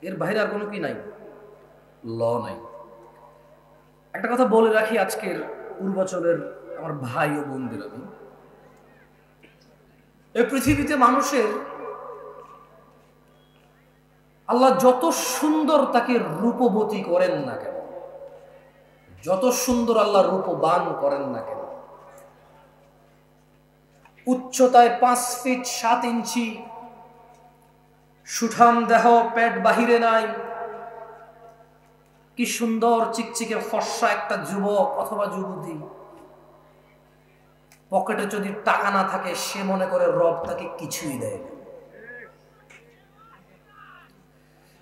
এর বাইরে আর কোনো কি নাই, ল নাই। একটা কথা বলে রাখি আজকের পূর্বাচলের আমার ভাই ও বোনদের, আমি এই পৃথিবীতে মানুষের আল্লাহ যত সুন্দর তাকে রূপবতী করেন না কেন, যত সুন্দর আল্লাহ রূপবান করেন না কেন, উচ্চতায় 5 ফিট 7 ইঞ্চি, সুঠাম দেহ, পেট বাহিরে নাই, কি সুন্দর চিকচিকে ফর্সা একটা যুবক অথবা যুবতী, পকেটে যদি টাকা না থাকে সে মনে করে রব তাকে কিছুই দেয় না।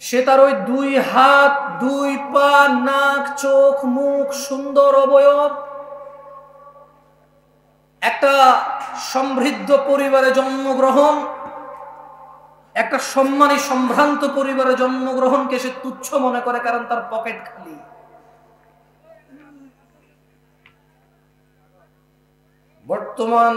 সে তার ওই 2 হাত 2 পা, নাক, চোখ, মুখ, সুন্দর অবয়ব, একটা সমৃদ্ধ পরিবারে জন্মগ্রহণ, একটা সম্মানী সম্ভ্রান্ত পরিবারে জন্মগ্রহণকে সে তুচ্ছ মনে করে, কারণ তার পকেট খালি। বর্তমান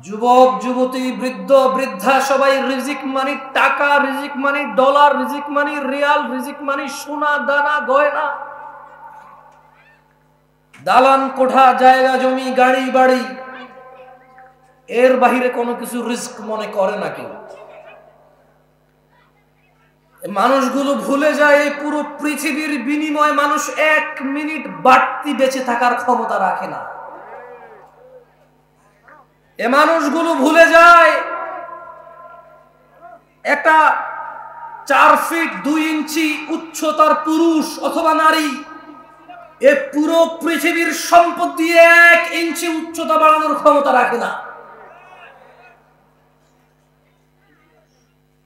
যুবক যুবতী, বৃদ্ধ বৃদ্ধা সবাই রিজিক মানি টাকা, রিজিক মানি ডলার, রিজিক মানি রিয়াল, রিজিক মানি সোনা দানা গয়না, দালান কোঠা, জায়গা জমি, গাড়ি বাড়ি, এর বাহিরে কোনো কিছু রিস্ক মনে করে না কেউ। মানুষগুলো ভুলে যায় এই পুরো পৃথিবীর বিনিময়ে মানুষ 1 মিনিট বাড়তি বেঁচে থাকার ক্ষমতা রাখে না। এ মানুষগুলো ভুলে যায় একটা 4 ফিট 2 ইঞ্চি উচ্চতার পুরুষ অথবা নারী এ পুরো পৃথিবীর সম্পদ দিয়ে 1 ইঞ্চি উচ্চতা বাড়ানোর ক্ষমতা রাখে না।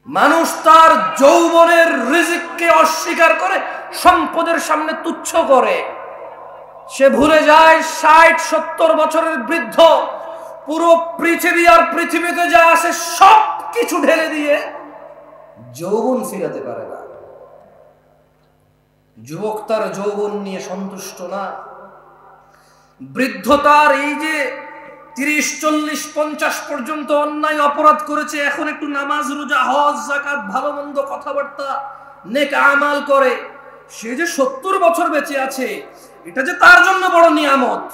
মানুষ তার যৌবনের রিজিককে অস্বীকার করে সম্পদের সামনে তুচ্ছ করে। সে ভুলে যায় 60-70 বছরের বৃদ্ধ পুরো পৃথিবী আর পৃথিবীতে যা আছে সব কিছু ঢেলে দিয়ে যৌবন ফিরাতে পারে না। যুবক তার যৌবন নিয়ে সন্তুষ্ট না, বৃদ্ধ তার এই যে 30-40-50 পর্যন্ত অন্যায় অপরাধ করেছে, এখন একটু নামাজ রোজা হজ যাকাত ভালো মন্দ কথাবার্তা নেক আমাল করে, সে যে 70 বছর বেঁচে আছে এটা যে তার জন্য বড় নিয়ামত,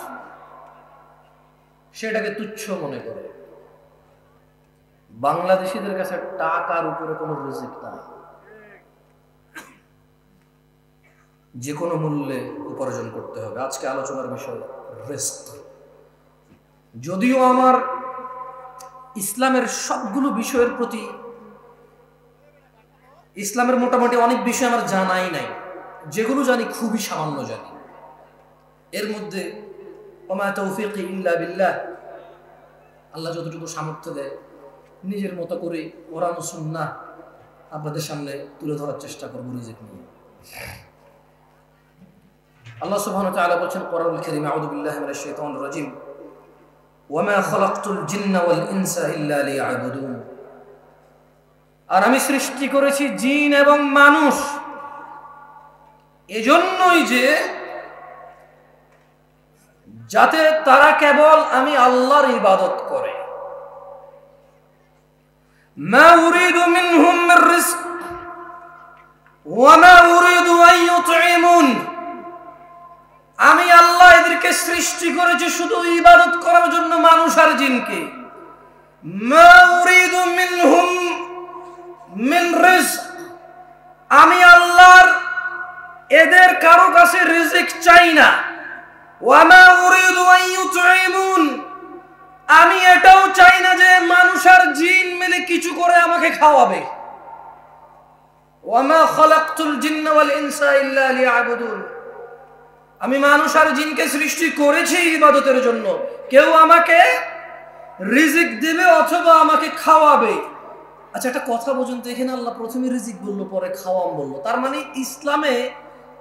সেটাকে তুচ্ছ মনে করে। বাংলাদেশিদের কাছে টাকার উপরে কোনো রিজিক নাই, যে কোনো মূল্যে উপার্জন করতে হবে। আজকে আলোচনার বিষয় রিস্ক। যদিও আমার ইসলামের সবগুলো বিষয়ের প্রতি, ইসলামের মোটামুটি অনেক বিষয় আমার জানাই নাই, যেগুলো জানি খুবই সামান্য জানি। এর মধ্যে ওমা তৌফিক ইল্লা বিল্লাহ, আল্লাহ যতটুকু সামর্থ্য দেয় নিজের মতো করে কোরআন ও সুন্নাহ আপনাদের সামনে তুলে ধরার চেষ্টা করব রিজিক নিয়ে। আল্লাহ সুবহানাহু ওয়া তাআলা বলেন কোরআনুল কারীম, আউযু বিল্লাহি মিনাশ শাইতানির রাজীম, ওয়ামা খালাকতুল জিন্না ওয়াল ইনসা ইল্লা লিয়াবুদুন, আর আমি সৃষ্টি করেছি জিন এবং মানুষ এজন্যই যে যাতে তারা কেবল আমি আল্লাহর ইবাদত করে। মা উরিদু মিনহুম মির রিজক ওয়া মা উরিদু আন ইউতঈমুন, আমি আল্লাহ এদেরকে সৃষ্টি করেছি শুধু ইবাদত করার জন্য, মানুষ আর জিনকে। মা উরিদু মিনহুম মিন রিজক, আমি আল্লাহর এদের কারো কাছে রিজিক চাই না। ওয়া মা উরিদু আন ইউতঈমুন, আমি এটাও চাই না যে মানুষ আর জিন মিলে কিছু করে আমাকে খাওয়াবে। ওয়া মা খালাকতুল জিন্না ওয়াল ইনসা ইল্লা লিয়াবুদুন, আমি মানুষ আর জিনকে সৃষ্টি করেছি ইবাদতের জন্য, কেউ আমাকে রিজিক দিবে অথবা আমাকে খাওয়াবে। আচ্ছা একটা কথা বুঝুন তো, এখানে আল্লাহ প্রথমে রিজিক বললো পরে খাওয়াম বললো, তার মানে ইসলামে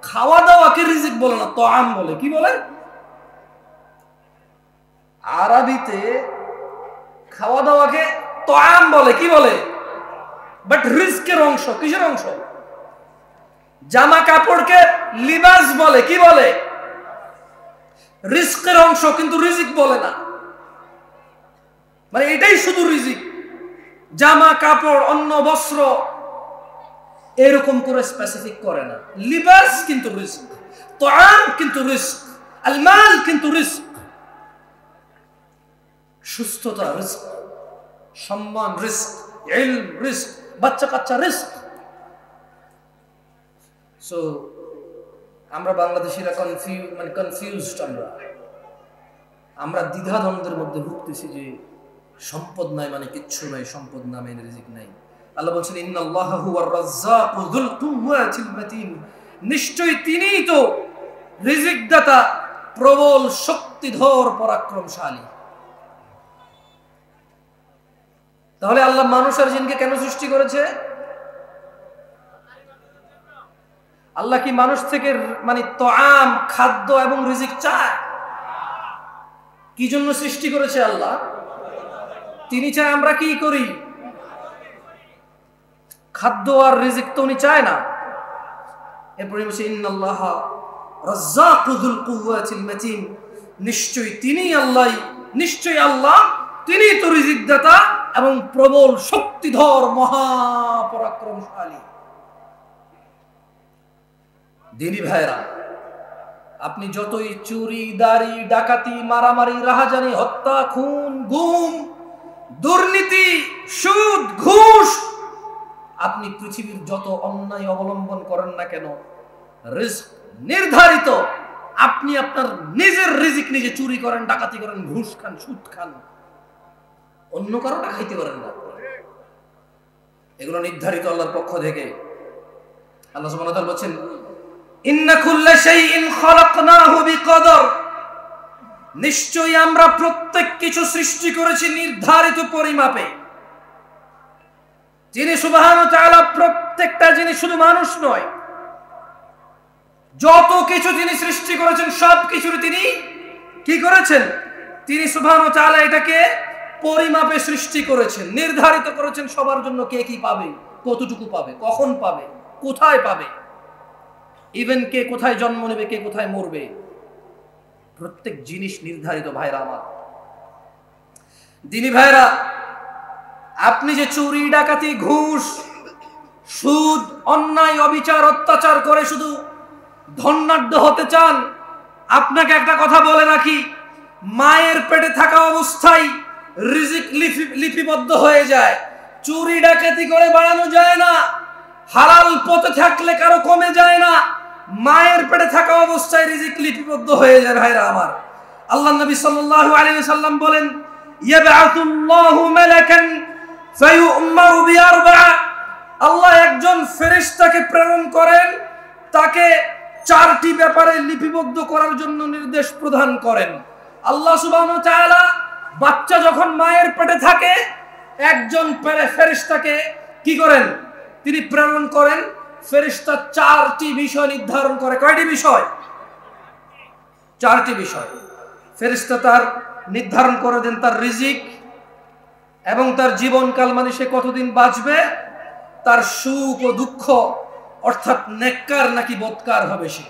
খাওয়া দাওয়াকে রিজিক বলে না, তাআম বলে। কি বলে? আরবিতে খাওয়া দাওয়াকে তাআম বলে। কি বলে? বাট রিজকের অংশ। কিসের অংশ? জামা কাপড়কে লিবাস বলে। কি বলে? রিজকের অংশ, কিন্তু রিজিক বলে না। মানে এটাই শুধু রিজিক। জামা কাপড়, অন্ন বস্ত্র, এরকম করে স্পেসিফিক করে না। লিবাস কিন্তু রিস্ক, তাআম কিন্তু রিস্ক, আল মাল কিন্তু রিস্ক, সুস্থতা রিস্ক, সম্মান রিস্ক, ইলম রিস্ক, বাচ্চা কাচ্চা রিস্ক। সো আমরা বাংলাদেশিরা কনফিউজড, আমরা দ্বিধাদ্বন্দ্বের মধ্যে ভুগতেছি যে সম্পদ নাই মানে কিচ্ছু নাই, সম্পদ নামে রিজিক নাই। আল্লাহ বলছেন ইন্নাল্লাহা হুয়ার রাজ্জাকু যুল কুওয়াতিল মাতিন, নিশ্চয়ই তিনিই তো রিজিক দাতা, প্রবল শক্তিধর পরাক্রমশালী। তাহলে আল্লাহ মানুষ আর জিনকে কেন সৃষ্টি করেছে? আল্লাহ কি মানুষ থেকে তাআম, খাদ্য এবং রিজিক চায়? কি জন্য সৃষ্টি করেছে আল্লাহ? তিনি চায় আমরা কি করি? খাদ্য আর রিজিক তো উনি চায় না। এরপরে বলছে ইন্নাল্লাহা রাজ্জাকু যুল কুওয়াতিল মাতিন, নিশ্চয়ই তিনি আল্লাহ, নিশ্চয়ই আল্লাহ তিনি তো রিজিক দাতা এবং প্রবল শক্তিধর মহাপরাক্রমশালী। দিনী ভাইরা, আপনি যতই চুরি, দাড়ি, ডাকাতি, মারামারি, রাহাজানি, হত্যা, খুন, গুম, দুর্নীতি, সুদ, ঘুষ, আপনি পৃথিবীর যত অন্যায় অবলম্বন করেন না কেন, রিস্ক নির্ধারিত। আপনি আপনার নিজের রিজিক নিজে চুরি করেন, ডাকাতি করেন, ঘুষ খান, সুদ খান, অন্য কারোটা খাইতে পারেন না, এগুলো নির্ধারিত আল্লাহর পক্ষ থেকে। আল্লাহ সুবহানাহু ওয়া তাআলা বলেন ইন্না কুল্লা শাইইন খালাকনাহু বিকদর, নিশ্চয়ই আমরা প্রত্যেক কিছু সৃষ্টি করেছি নির্ধারিত পরিমাপে। যিনি সুবহানাহু ওয়া তাআলা প্রত্যেকটা জিনিস, শুধু মানুষ নয়, যত কিছু তিনি সৃষ্টি করেছেন সব কিছুর তিনি কি করেছেন? তিনি সুবহানাহু ওয়া তাআলা এটাকে পরিমাপে সৃষ্টি করেছেন, নির্ধারিত করেছেন সবার জন্য কে কি পাবে, কতটুকু পাবে, কখন পাবে, কোথায় পাবে, ইভেন কে কোথায় জন্ম নেবে, কে কোথায় মরবে, প্রত্যেক জিনিস নির্ধারিত। ভাইরা আমার, দিনী ভাইরা, আপনি যে চুরি, ডাকাতি, ঘুষ, সুদ, অন্যায়, অবিচার, অত্যাচার করে শুধু ধনাঢ্য হতে চান, আপনাকে একটা কথা বলে রাখি, মায়ের পেটে থাকা অবস্থায় রিজিক লিপিবদ্ধ হয়ে যায়। চুরি ডাকাতি করে বাড়ানো যায় না, হালাল পথে থাকলে কারো কমে যায় না, মায়ের পেটে থাকা অবস্থায় রিজিক লিপিবদ্ধ হয়ে যায়। ভাইরা আমার, আল্লাহ নবী সাল্লাল্লাহু আলাইহি ওয়াসাল্লাম বলেন ইয়াবআতুল্লাহু মালাকান ফায়ু'মারু বিআরবা'a, আল্লাহ একজন ফেরেশতাকে প্রেরণ করেন, তাকে চারটি ব্যাপারে লিপিবদ্ধ করার জন্য নির্দেশ প্রদান করেন। আল্লাহ সুবহানাহু ওয়া তাআলা বাচ্চা যখন মায়ের পেটে থাকে, একজন ফেরেশতাকে কি করেন? তিনি প্রেরণ করেন। ফেরেশতা চারটি বিষয় নির্ধারণ করে। কয়টি বিষয়? চারটি বিষয়। ফেরেশতা তার নির্ধারণ করে দেন তার রিজিক এবং তার জীবনকাল, মানে সে কতদিন বাঁচবে, তার সুখ ও দুঃখ, অর্থাৎ নেককার নাকি বদকার হবে সে।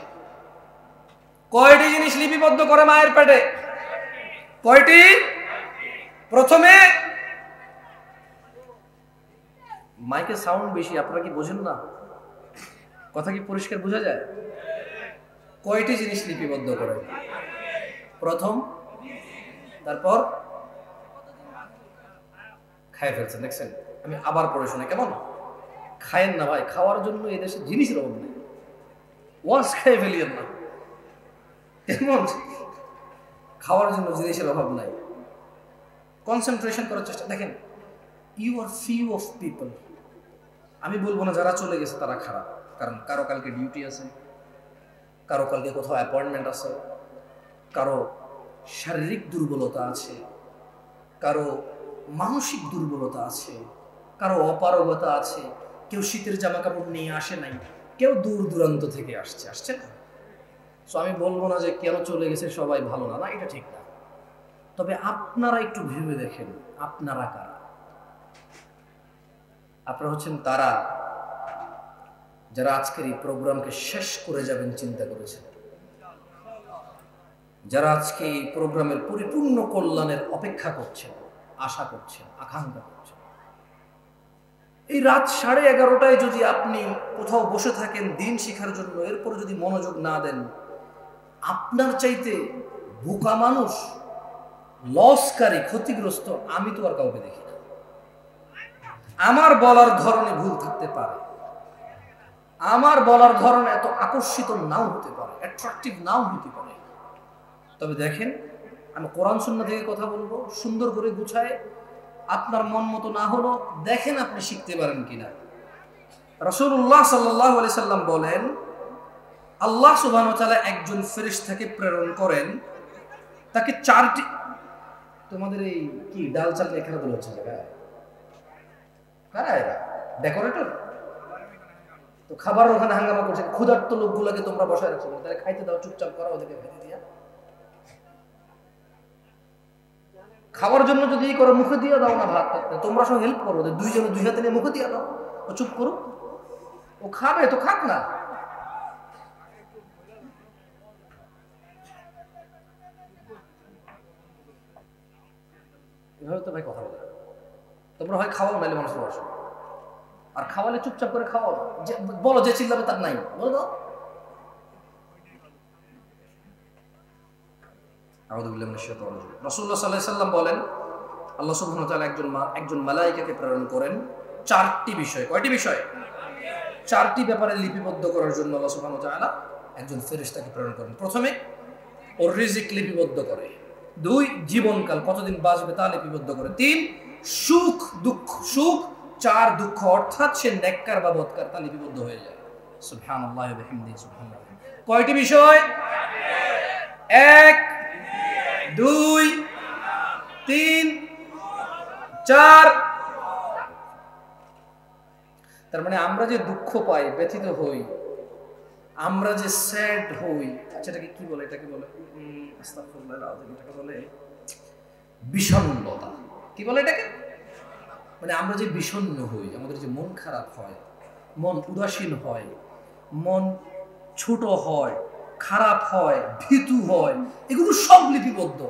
কয়টি জিনিস লিপিবদ্ধ করে মায়ের পেটে? কয়টি? প্রথমে, মাইকে সাউন্ড বেশি, আপনারা কি বোঝেন না? কথা কি পরিষ্কার বোঝা যায়? কয়টি জিনিস লিপিবদ্ধ করে? প্রথম, তারপর খায় ফেলছেন, দেখছেন? আমি আবার পড়ে শোনাই, কেমন? খায়েন না ভাই, খাওয়ার জন্য এদেশে জিনিসের অভাব নেই, ওয়াজ খেয়ে ফেলিয়েন না, কেমন? খাওয়ার জন্য জিনিসের অভাব নাই, কনসেন্ট্রেশন করার চেষ্টা। দেখেন, you are few of people, আমি বলবো না যারা চলে গেছে তারা খারাপ, কারণ কারো কালকে ডিউটি আছে, কারো কালকে কোথাও অ্যাপয়েন্টমেন্ট আছে, কারো শারীরিক দুর্বলতা আছে, কারো মানসিক দুর্বলতা আছে, কারো অপারগতা আছে, কেউ শীতের জামা কাপড় নিয়ে আসে নাই, কেউ দূর দূরান্ত থেকে আসছে না। সো আমি বলবো না যে কেন চলে গেছে সবাই ভালো না, এটা ঠিক না। তবে আপনারা একটু ভেবে দেখেন, আপনারা কারা? আপনারা হচ্ছেন তারা যারা আজকের এই প্রোগ্রামকে শেষ করে যাবেন চিন্তা করেছেন, যারা আজকে এই প্রোগ্রামের পরিপূর্ণ কল্যাণের অপেক্ষা করছেন, আশা করছেন, আকাঙ্ক্ষা করছেন। এই রাত 11:30টায় যদি আপনি কোথাও বসে থাকেন দিন শিখার জন্য, এরপর যদি মনোযোগ না দেন, আপনার চাইতে বোকা মানুষ, লসকারী, ক্ষতিগ্রস্ত আমি তো আর কাউকে দেখি না। আমার বলার ধরনে ভুল থাকতে পারে, আমার বলার ধরন এত আকর্ষিত নাও হতে পারে, অ্যাট্রাকটিভ নাও হতে পারে, তবে দেখেন আমি কোরআন সুন্নাহ থেকে কথা বলবো, সুন্দর করে গুছায়। আপনার মন মতো না হলো দেখেন আপনি শিখতে পারেন কিনা। রাসূলুল্লাহ সাল্লাল্লাহু আলাইহি সাল্লাম বলেন, আল্লাহ সুবহানাহু ওয়া তাআলা একজন ফেরেশতাকে প্রেরণ করেন, তাকে 4টি, তোমাদের এই কি ডাল চাল নিয়ে খেলাধুলা হচ্ছে জায়গায়, কারা এরা ডেকোরেটর? তো খাবার ওখানে হাঙ্গামা করছে, ক্ষুধার্ত লোকগুলোকে তোমরা বসায় রাখছো, তাহলে খাইতে দাও, চুপচাপ করো, ওদেরকে খেতে দিয়া। খাওয়ার জন্য যদি করো মুখে দিয়ে দাও না ভাত, তোমরা সব হেল্প করো, ওদের দুইজনে দুই হাতে নিয়ে মুখে দিয়ে দাও, ও চুপ করো, ও খাবে তো খাক না। এভাবে তো ভাই কথা বলে, তোমরা হয় খাওয়াও নাইলে মানুষের বসো, আর খাওয়ালে চুপচাপ করে খাওয়াও, বলো যে চিল্লাবে তার নাই, বলো দাও। রাসূলুল্লাহ সাল্লাল্লাহু আলাইহি সাল্লাম বলেন, আল্লাহ সুবহানাহু ওয়া তাআলা একজন মালায়েকাকে প্রেরণ করেন 4টি বিষয়। কয়টি বিষয়? 4টি ব্যাপারে লিপিবদ্ধ করার জন্য আল্লাহ সুবহানাহু ওয়া তাআলা একজন ফেরেশতাকে প্রেরণ করেন। প্রথমে ওর রিজিক লিপিবদ্ধ করে, 2 জীবনকাল কতদিন বাঁচবে তা লিপিবদ্ধ করে, 3 সুখ দুঃখ, সুখ, 4 দুঃখ অর্থাৎ সে নেককার বা বদকার তা লিপিবদ্ধ হয়ে যায়। সুবহানাল্লাহি ওয়া বিহামদিহি সুবহানাল্লাহ। কয়টি বিষয়? 1 2 3 4। তার মানে আমরা যে দুঃখ পাই, ব্যথিত হই, আমরা যে স্যাড হই, আচ্ছা এটাকে কি বলে, এটাকে বলে আস্তাগফিরুল্লাহ আযীম, এটাকে বলে বিষণ্ণতা। কি বলে এটাকে? মানে আমরা যে বিষণ্ণ হই, আমাদের যে মন খারাপ হয়, মন উদাসীন হয়, মন ছোট হয়, খারাপ হয়, ভীতু হয়, এগুলো সব লিপিবদ্ধ।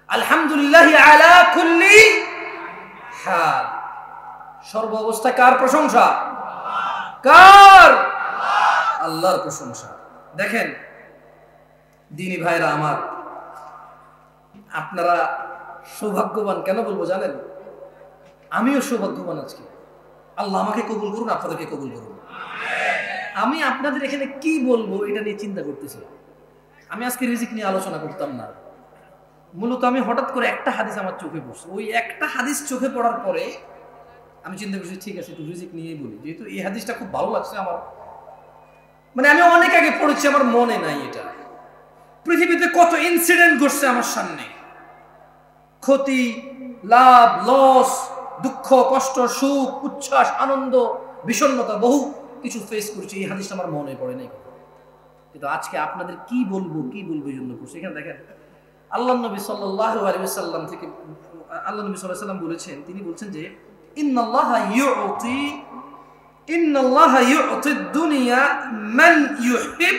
আলহামদুলিল্লাহি আলা কুল্লি হাল, সর্ব অবস্থা কার প্রশংসা? কার? আল্লাহর প্রশংসা। দেখেন দিনী ভাইরা আমার, আপনারা সৌভাগ্যবান। কেন বলবো জানেন? আমিও সৌভাগ্যবান। আজকে আল্লাহ আমাকে কবুল করুন, আপনাদেরকে কবুল করুন। আমি আপনাদের এখানে কি বলবো এটা নিয়ে চিন্তা করতেছিলাম। আমি আজকে রিজিক নিয়ে আলোচনা করতাম না, মূলত আমি হঠাৎ করে একটা হাদিস আমার চোখে পড়ছে। ওই একটা হাদিস চোখে পড়ার পরে আমি চিন্তা করছি ঠিক আছে একটু রিজিক নিয়েই বলি, যেহেতু এই হাদিসটা খুব ভালো লাগছে আমার। মানে আমি অনেক আগে পড়েছি, আমার মনে নাই এটা। পৃথিবীতে কত ইনসিডেন্ট ঘটছে আমার সামনে, ক্ষতি, লাভ, লস, দুঃখ, কষ্ট, সুখ, উচ্ছ্বাস, আনন্দ, বিষণ্ণতা, বহু কিছু ফেস করছি। এই হাদিসটা আমার মনে পড়ে নাই, কিন্তু আজকে আপনাদের কি বলবো এই জন্য করছি। এখানে দেখেন আল্লাহ নবী সাল্লাল্লাহু আলাইহি ওয়াসাল্লাম থেকে, আল্লাহ নবী সাল্লাল্লাহু আলাইহি ওয়াসাল্লাম বলেছেন, তিনি বলছেন যে ইন্নাল্লাহা ইউতি দুনিয়া মান ইউহিব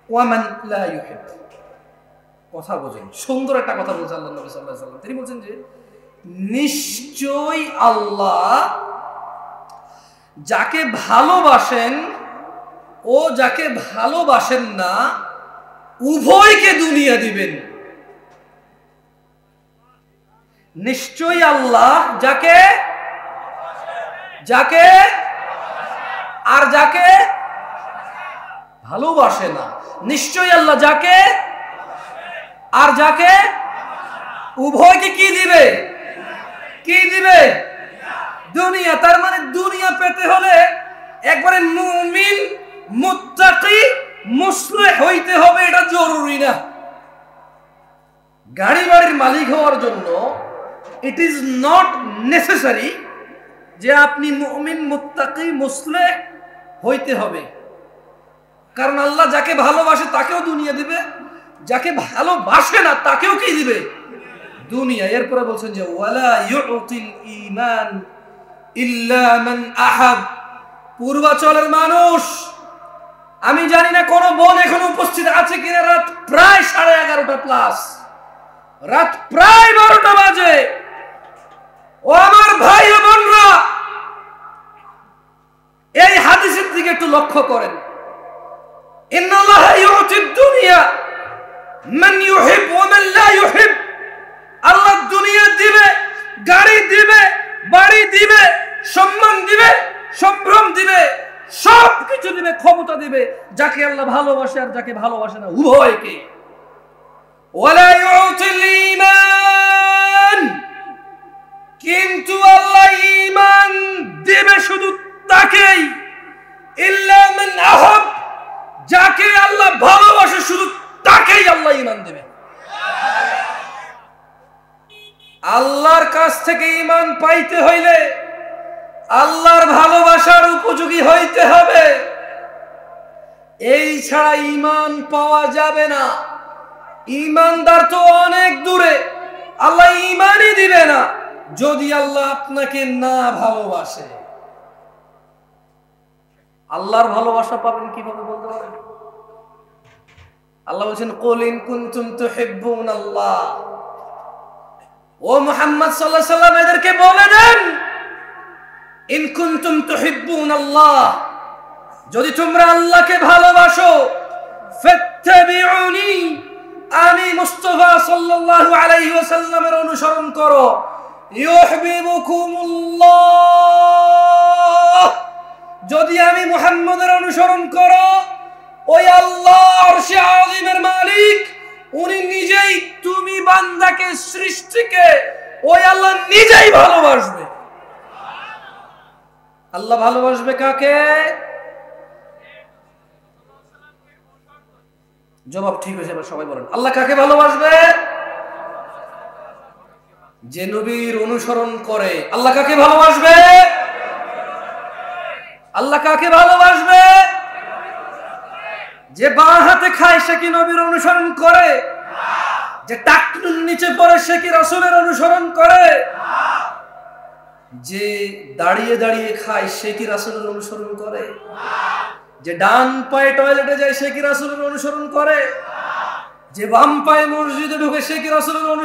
ওয়া মান লা ইউহিব। কথা বোঝেন, সুন্দর একটা কথা বলছেন আল্লাহ নবী সাল্লাল্লাহু আলাইহি ওয়াসাল্লাম। তিনি বলছেন যে নিশ্চয়ই আল্লাহ যাকে ভালোবাসেন ও যাকে ভালোবাসেন না উভয়কে দুনিয়া দিবেন। নিশ্চয়ই আল্লাহ যাকে আর যাকে ভালোবাসে না, নিশ্চয়ই আল্লাহ যাকে আর যাকে উভয়কে কি দিবে? দুনিয়া। তার মানে দুনিয়া পেতে হলে একবারে মুমিন, মুত্তাকি, মুসলিহ হইতে হবে, এটা জরুরি না। গাড়ি বাড়ির মালিক হওয়ার জন্য ইট ইজ নট নেসেসারি যে আপনি মুমিন, মুত্তাকি, মুসলিহ হইতে হবে। কারণ আল্লাহ যাকে ভালোবাসে তাকেও দুনিয়া দিবে, যাকে ভালোবাসে না তাকেও কি দিবে? দুনিয়া। এরপরে বলছেন যে ওয়ালা ইউতিল ঈমান ইল্লা মান আহাব। পূর্বাচলের মানুষ, আমি জানি না কোন বোন এখন উপস্থিত আছে কিনা, রাত প্রায় 11:30 প্লাস, রাত প্রায় 12টা বাজে। ও আমার ভাই ও বোনরা, এই হাদিসের দিকে একটু লক্ষ্য করেন। ইন্নাল্লাহা ইউতিদ দুনিয়া মান ইউহিব ওয়া মান লা ইউহিব। আল্লাহ দুনিয়া দিবে, গাড়ি দিবে, বাড়ি দিবে, সম্মান দিবে, সম্ভ্রম দিবে, সব কিছু দিবে, ক্ষমতা দিবে যাকে আল্লাহ ভালোবাসে আর যাকে ভালোবাসে না, উভয়কে। ওয়ালা ইউতিল ঈমান, কিন্তু আল্লাহ ঈমান দিবে শুধু তাকেই, ইল্লা মান আহাব, যাকে আল্লাহ ভালোবাসে শুধু তাকেই আল্লাহ ঈমান দেবে। আল্লাহর কাছ থেকে ঈমান পাইতে হইলে আল্লাহর ভালোবাসার উপযোগী হইতে হবে, এই ছাড়া ঈমান পাওয়া যাবে না। ঈমানদার তো অনেক দূরে, আল্লাহ ঈমানই দিবে না যদি আল্লাহ আপনাকে না ভালোবাসে। আল্লাহর ভালোবাসা পাবেন কিভাবে বলতে পারেন? আল্লাহ বলেন, কুল ইন কুনতুম তুহিব্বুনাল্লাহ। ও মুহাম্মদ সাল্লাল্লাহু আলাইহি ওয়াসাল্লাম, এদেরকে বলে দেন, ইন কুনতুম তুহিব্বুনাল্লাহ, যদি তোমরা আল্লাহকে ভালোবাসো, ফাত্তাবিউনি, আমি মুস্তাফা সাল্লাল্লাহু আলাইহি ওয়াসাল্লামের অনুসরণ করো, ইউহিব্বুকুমুল্লাহ, যদি আমি মুহাম্মদের অনুসরণ করো, ওই আল্লাহ আরশে আযীমের মালিক, উনি নিজেই তুমি বান্দাকে, সৃষ্টিকে ওই আল্লাহ নিজেই ভালোবাসবে। আল্লাহ ভালোবাসবে কাকে? জবাব ঠিক হয়েছে, এবার সবাই বলেন, আল্লাহ কাকে ভালোবাসবে? যে নবীর অনুসরণ করে। আল্লাহ কাকে ভালোবাসবে? আল্লাহ কাকে ভালোবাসবে? যে বাঁ হাতে খায় সে কি নবীর অনুসরণ করে? যে টাকনুর নিচে পড়ে সে কি রাসূলের অনুসরণ করে? যে দাঁড়িয়ে দাঁড়িয়ে খায় সে কি রাসূলের অনুসরণ করে? যে ডান পায়ে টয়লেটে যায় সে কি রাসূলের অনুসরণ করে? যে বাম পায়ে মসজিদে ঢুকে সে কি রাসূলের অনুসরণ